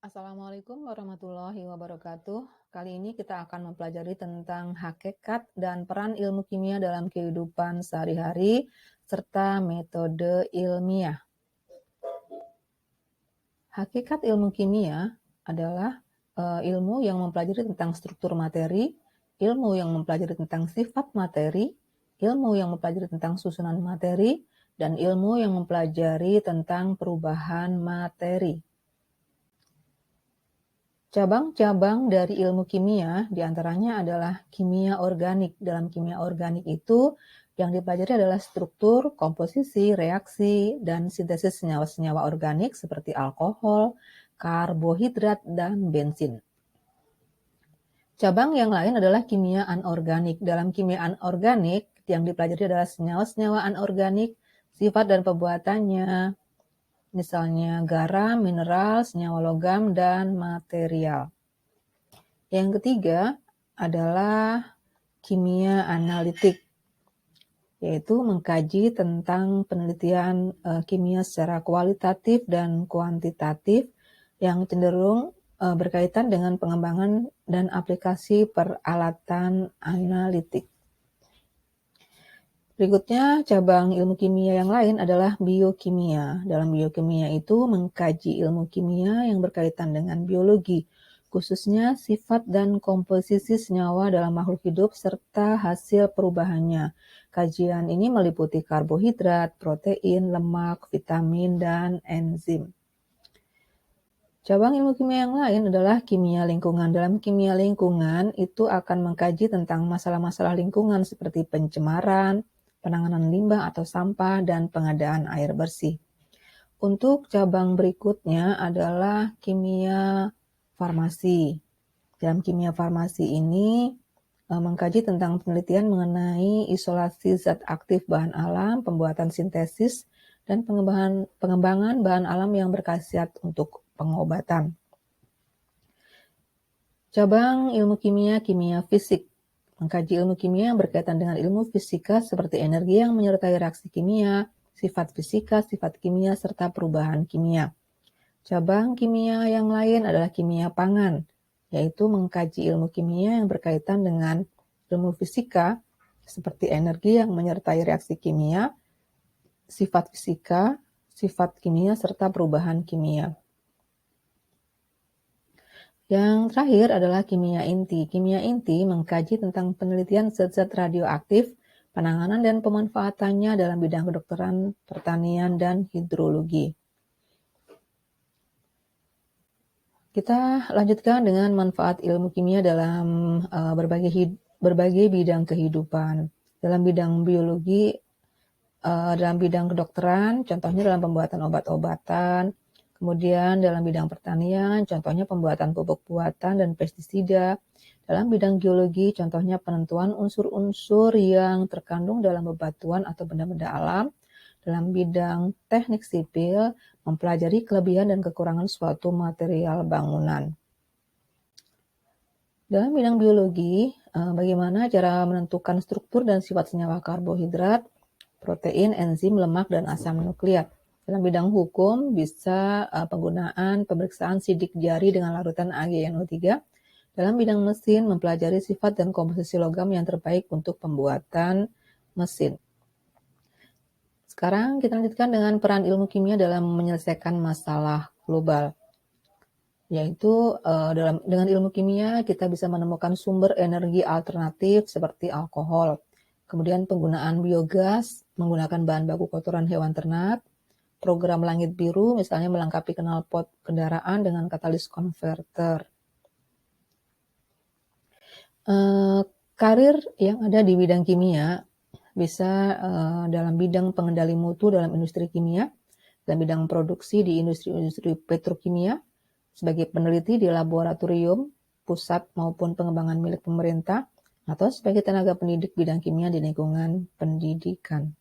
Assalamualaikum warahmatullahi wabarakatuh. Kali ini kita akan mempelajari tentang hakikat dan peran ilmu kimia dalam kehidupan sehari-hari serta metode ilmiah. Hakikat ilmu kimia adalah ilmu yang mempelajari tentang struktur materi, ilmu yang mempelajari tentang sifat materi, ilmu yang mempelajari tentang susunan materi, dan ilmu yang mempelajari tentang perubahan materi. Cabang-cabang dari ilmu kimia diantaranya adalah kimia organik. Dalam kimia organik itu yang dipelajari adalah struktur, komposisi, reaksi, dan sintesis senyawa-senyawa organik seperti alkohol, karbohidrat, dan bensin. Cabang yang lain adalah kimia anorganik. Dalam kimia anorganik yang dipelajari adalah senyawa-senyawa anorganik, sifat dan pembuatannya, misalnya garam, mineral, senyawa logam, dan material. Yang ketiga adalah kimia analitik, yaitu mengkaji tentang penelitian kimia secara kualitatif dan kuantitatif yang cenderung berkaitan dengan pengembangan dan aplikasi peralatan analitik. Berikutnya, cabang ilmu kimia yang lain adalah biokimia. Dalam biokimia itu mengkaji ilmu kimia yang berkaitan dengan biologi, khususnya sifat dan komposisi senyawa dalam makhluk hidup serta hasil perubahannya. Kajian ini meliputi karbohidrat, protein, lemak, vitamin, dan enzim. Cabang ilmu kimia yang lain adalah kimia lingkungan. Dalam kimia lingkungan itu akan mengkaji tentang masalah-masalah lingkungan seperti pencemaran, penanganan limbah atau sampah, dan pengadaan air bersih. Untuk cabang berikutnya adalah kimia farmasi. Dalam kimia farmasi ini mengkaji tentang penelitian mengenai isolasi zat aktif bahan alam, pembuatan sintesis, dan pengembangan bahan alam yang berkhasiat untuk pengobatan. Cabang ilmu kimia, kimia fisik. Mengkaji ilmu kimia yang berkaitan dengan ilmu fisika seperti energi yang menyertai reaksi kimia, sifat fisika, sifat kimia, serta perubahan kimia. Cabang kimia yang lain adalah kimia pangan, yaitu mengkaji ilmu kimia yang berkaitan dengan ilmu fisika seperti energi yang menyertai reaksi kimia, sifat fisika, sifat kimia, serta perubahan kimia. Yang terakhir adalah kimia inti. Kimia inti mengkaji tentang penelitian zat-zat radioaktif, penanganan dan pemanfaatannya dalam bidang kedokteran, pertanian, dan hidrologi. Kita lanjutkan dengan manfaat ilmu kimia dalam berbagai bidang kehidupan. Dalam bidang biologi, dalam bidang kedokteran, contohnya dalam pembuatan obat-obatan. Kemudian dalam bidang pertanian, contohnya pembuatan pupuk buatan dan pestisida. Dalam bidang geologi, contohnya penentuan unsur-unsur yang terkandung dalam bebatuan atau benda-benda alam. Dalam bidang teknik sipil, mempelajari kelebihan dan kekurangan suatu material bangunan. Dalam bidang biologi, bagaimana cara menentukan struktur dan sifat senyawa karbohidrat, protein, enzim, lemak, dan asam nukleat. Dalam bidang hukum, bisa penggunaan pemeriksaan sidik jari dengan larutan AgNO3. Dalam bidang mesin, mempelajari sifat dan komposisi logam yang terbaik untuk pembuatan mesin. Sekarang kita lanjutkan dengan peran ilmu kimia dalam menyelesaikan masalah global. Yaitu dengan ilmu kimia kita bisa menemukan sumber energi alternatif seperti alkohol. Kemudian penggunaan biogas menggunakan bahan baku kotoran hewan ternak, program langit biru misalnya melengkapi knalpot kendaraan dengan katalis konverter. Karir yang ada di bidang kimia bisa dalam bidang pengendali mutu dalam industri kimia, dalam bidang produksi di industri petrokimia, sebagai peneliti di laboratorium, pusat maupun pengembangan milik pemerintah, atau sebagai tenaga pendidik bidang kimia di lingkungan pendidikan.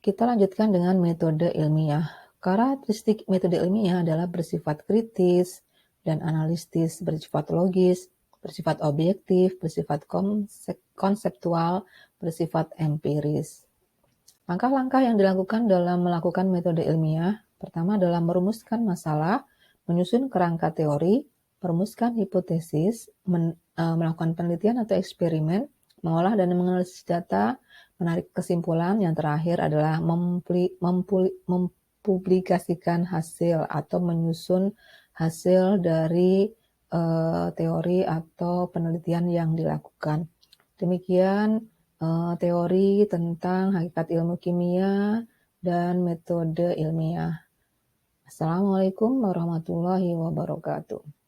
Kita lanjutkan dengan metode ilmiah. Karakteristik metode ilmiah adalah bersifat kritis dan analitis, bersifat logis, bersifat objektif, bersifat konseptual, bersifat empiris. Langkah-langkah yang dilakukan dalam melakukan metode ilmiah. Pertama adalah merumuskan masalah, menyusun kerangka teori, merumuskan hipotesis, melakukan penelitian atau eksperimen, mengolah dan menganalisis data, menarik kesimpulan. Yang terakhir adalah mempublikasikan hasil atau menyusun hasil dari teori atau penelitian yang dilakukan. Demikian teori tentang hakikat ilmu kimia dan metode ilmiah. Assalamualaikum warahmatullahi wabarakatuh.